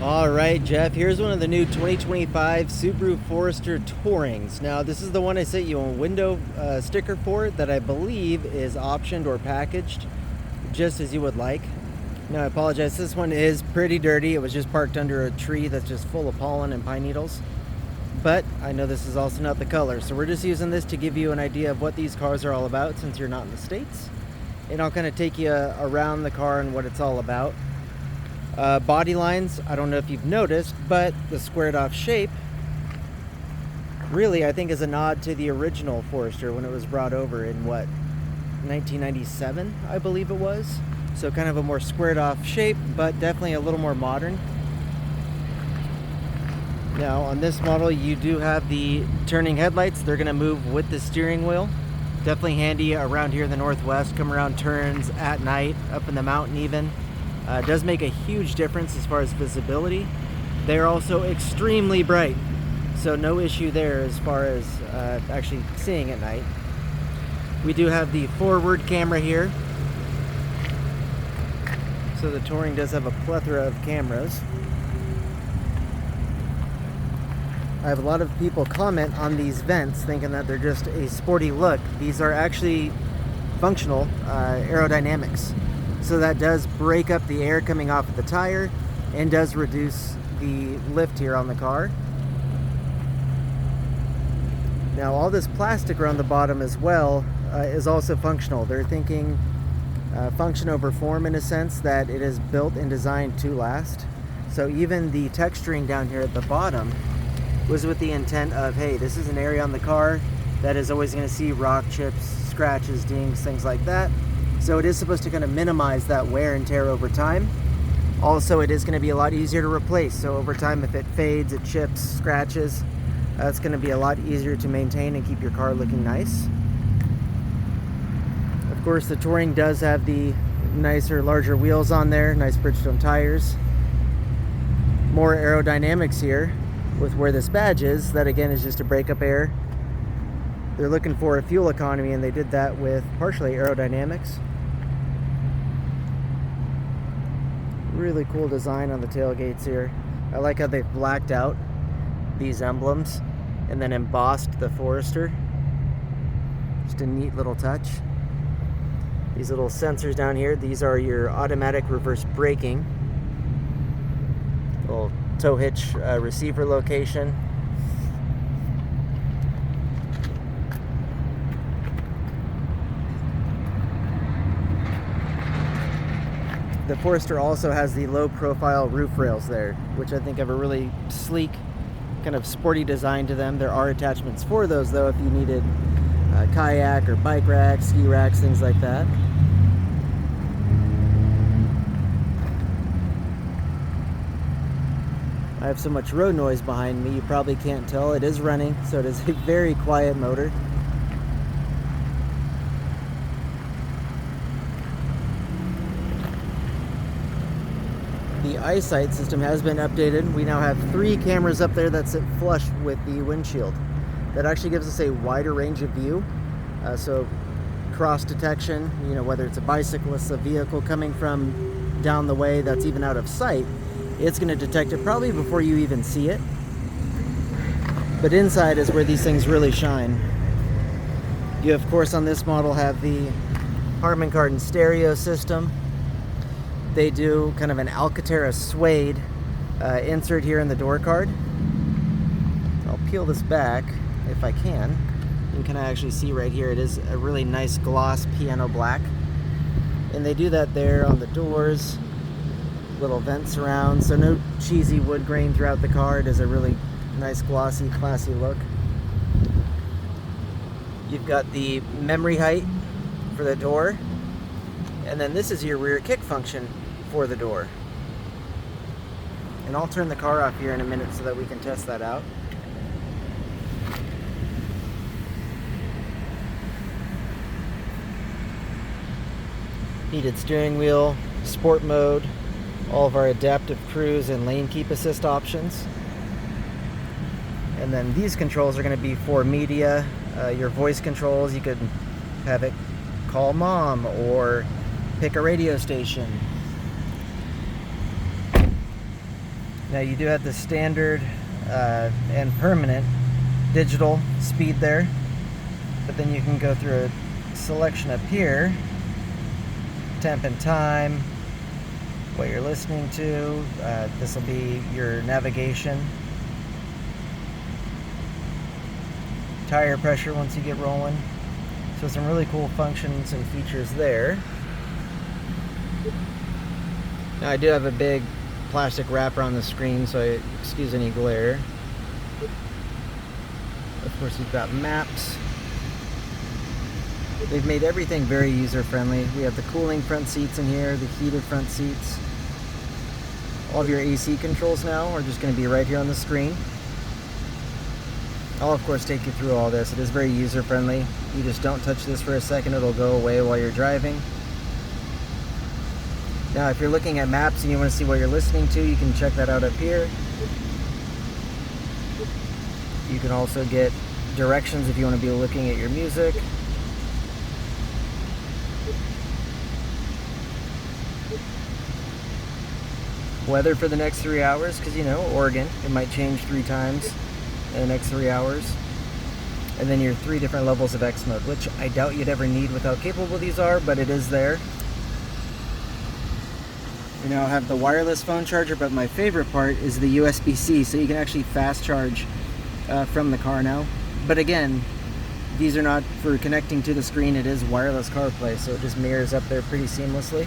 All right, Jeff, here's one of the new 2025 Subaru Forester Tourings. Now, this is the one I sent you a window sticker for that I believe is optioned or packaged just as you would like. Now, I apologize, this one is pretty dirty. It was just parked under a tree that's just full of pollen and pine needles. But I know this is also not the color, so we're just using this to give you an idea of what these cars are all about since you're not in the States. And I'll kind of take you around the car and what it's all about. Body lines, I don't know if you've noticed, but the squared off shape really I think is a nod to the original Forester when it was brought over in 1997 I believe it was. So kind of a more squared off shape, but definitely a little more modern. Now on this model you do have the turning headlights. They're going to move with the steering wheel. Definitely handy around here in the Northwest, come around turns at night, up in the mountain even. Does make a huge difference as far as visibility. They're also extremely bright, so no issue there as far as actually seeing at night. We do have the forward camera here, so the Touring does have a plethora of cameras. I have a lot of people comment on these vents thinking that they're just a sporty look. These are actually functional aerodynamics. So that does break up the air coming off of the tire and does reduce the lift here on the car. Now all this plastic around the bottom as well is also functional. They're thinking function over form in a sense, that it is built and designed to last. So even the texturing down here at the bottom was with the intent of, hey, this is an area on the car that is always going to see rock chips, scratches, dings, things like that. So it is supposed to kind of minimize that wear and tear over time. Also, it is going to be a lot easier to replace. So over time, if it fades, it chips, scratches, it's going to be a lot easier to maintain and keep your car looking nice. Of course, the Touring does have the nicer, larger wheels on there, nice Bridgestone tires. More aerodynamics here with where this badge is. That again is just to break up air. They're looking for a fuel economy, and they did that with partially aerodynamics. Really cool design on the tailgates here. I like how they've blacked out these emblems and then embossed the Forester. Just a neat little touch. These little sensors down here, these are your automatic reverse braking. Little tow hitch receiver location. The Forester also has the low profile roof rails there, which I think have a really sleek, kind of sporty design to them. There are attachments for those though if you needed kayak or bike racks, ski racks, things like that. I have so much road noise behind me, you probably can't tell. It is running, so it is a very quiet motor. The eyesight system has been updated. We now have 3 cameras up there that sit flush with the windshield. That actually gives us a wider range of view. So cross detection, whether it's a bicyclist, a vehicle coming from down the way that's even out of sight, it's going to detect it probably before you even see it. But inside is where these things really shine. You, of course, on this model have the Harman Kardon stereo system. They do kind of an Alcantara suede insert here in the door card. So I'll peel this back if I can. You can actually see right here, it is a really nice gloss piano black. And they do that there on the doors. Little vents around, so no cheesy wood grain throughout the car. It is a really nice, glossy, classy look. You've got the memory height for the door. And then this is your rear kick function for the door. And I'll turn the car off here in a minute so that we can test that out. Heated steering wheel, sport mode, all of our adaptive cruise and lane keep assist options. And then these controls are going to be for media, your voice controls. You could have it call mom or pick a radio station. Now you do have the standard and permanent digital speed there, but then you can go through a selection up here, temp and time, what you're listening to. This will be your navigation, tire pressure once you get rolling. So some really cool functions and features there. Now I do have a big plastic wrapper on the screen, so I excuse any glare. Of course, we've got maps. They've made everything very user-friendly. We have the cooling front seats in here, the heated front seats. All of your AC controls now are just going to be right here on the screen. I'll of course take you through all this. It is very user-friendly. You just don't touch this for a second, it'll go away while you're driving. Now if you're looking at maps and you want to see what you're listening to, you can check that out up here. You can also get directions if you want to be looking at your music. Weather for the next 3 hours, because you know, Oregon, it might change 3 times in the next 3 hours. And then your 3 different levels of X mode, which I doubt you'd ever need with how capable these are, but it is there. You now have the wireless phone charger, but my favorite part is the USB-C, so you can actually fast charge from the car now. But again, these are not for connecting to the screen, it is wireless CarPlay, so it just mirrors up there pretty seamlessly.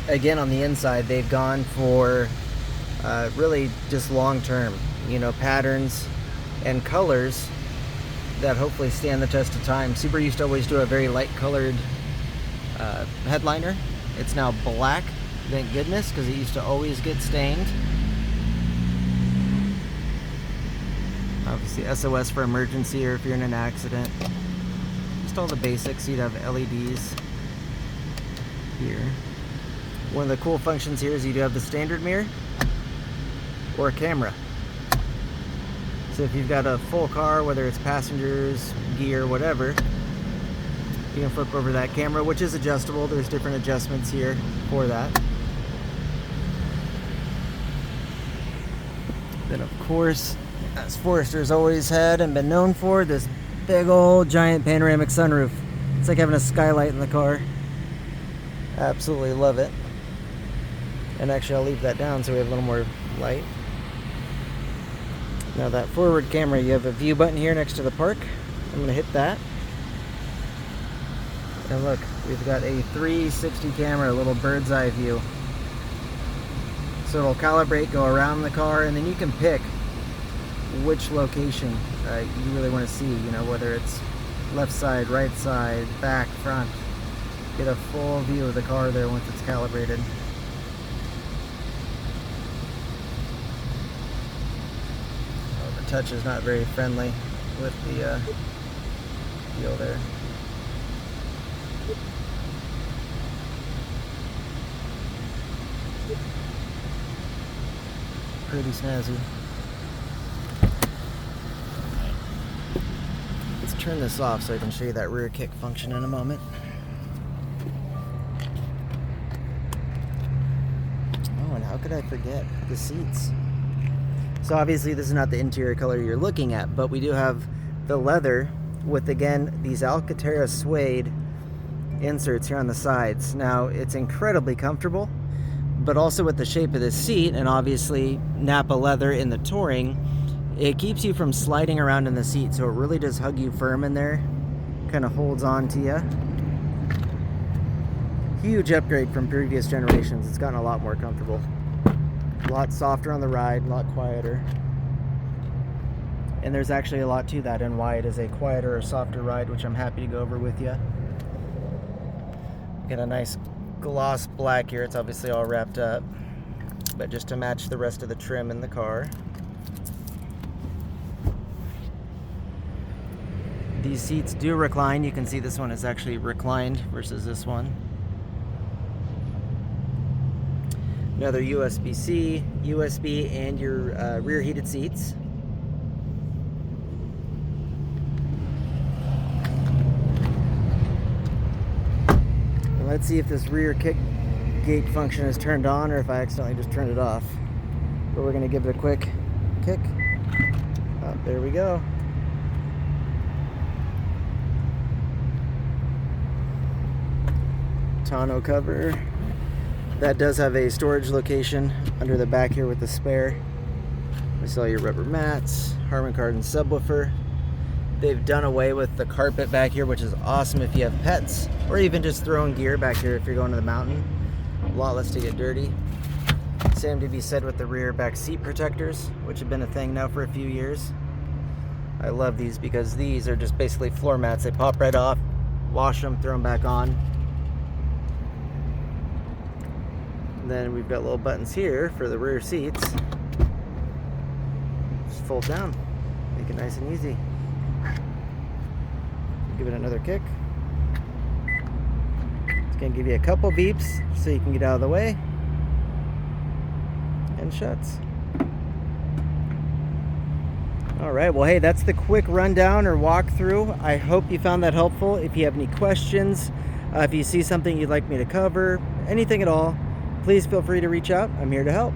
Again, on the inside, they've gone for really just long-term, you know, patterns and colors that hopefully stand the test of time. Subaru used to always do a very light-colored headliner. It's now black, thank goodness, because it used to always get stained. Obviously, SOS for emergency or if you're in an accident. Just all the basics. You'd have LEDs here. One of the cool functions here is you do have the standard mirror or a camera. So if you've got a full car, whether it's passengers, gear, whatever, you can flip over that camera, which is adjustable. There's different adjustments here for that. Then of course, as Forrester's always had and been known for, this big old giant panoramic sunroof. It's like having a skylight in the car. Absolutely love it. And actually I'll leave that down so we have a little more light. Now that forward camera, you have a view button here next to the park. I'm going to hit that. And look, we've got a 360 camera, a little bird's eye view. So it'll calibrate, go around the car, and then you can pick which location you really want to see, you know, whether it's left side, right side, back, front. Get a full view of the car there once it's calibrated. Touch is not very friendly with the wheel there. Pretty snazzy. Let's turn this off so I can show you that rear kick function in a moment. Oh, and how could I forget the seats? So obviously this is not the interior color you're looking at, but we do have the leather with, again, these Alcantara suede inserts here on the sides. Now it's incredibly comfortable, but also with the shape of the seat and obviously Nappa leather in the Touring, it keeps you from sliding around in the seat, so it really does hug you firm in there, kind of holds on to you. Huge upgrade from previous generations. It's gotten a lot more comfortable. A lot softer on the ride, a lot quieter. And there's actually a lot to that and why it is a quieter or softer ride, which I'm happy to go over with you. Got a nice gloss black here. It's obviously all wrapped up, but just to match the rest of the trim in the car. These seats do recline. You can see this one is actually reclined versus this one. Another USB-C, USB, and your rear heated seats. Let's see if this rear kick gate function is turned on or if I accidentally just turned it off. But we're going to give it a quick kick. Oh, there we go. Tonneau cover. That does have a storage location under the back here with the spare. We saw your rubber mats, Harman Kardon subwoofer. They've done away with the carpet back here, which is awesome if you have pets, or even just throwing gear back here if you're going to the mountain. A lot less to get dirty. Same to be said with the rear back seat protectors, which have been a thing now for a few years. I love these because these are just basically floor mats. They pop right off, wash them, throw them back on. And then we've got little buttons here for the rear seats. Just fold down, make it nice and easy. Give it another kick. It's going to give you a couple beeps so you can get out of the way. And shuts. Alright, well hey, that's the quick rundown or walkthrough. I hope you found that helpful. If you have any questions, if you see something you'd like me to cover, anything at all, please feel free to reach out. I'm here to help.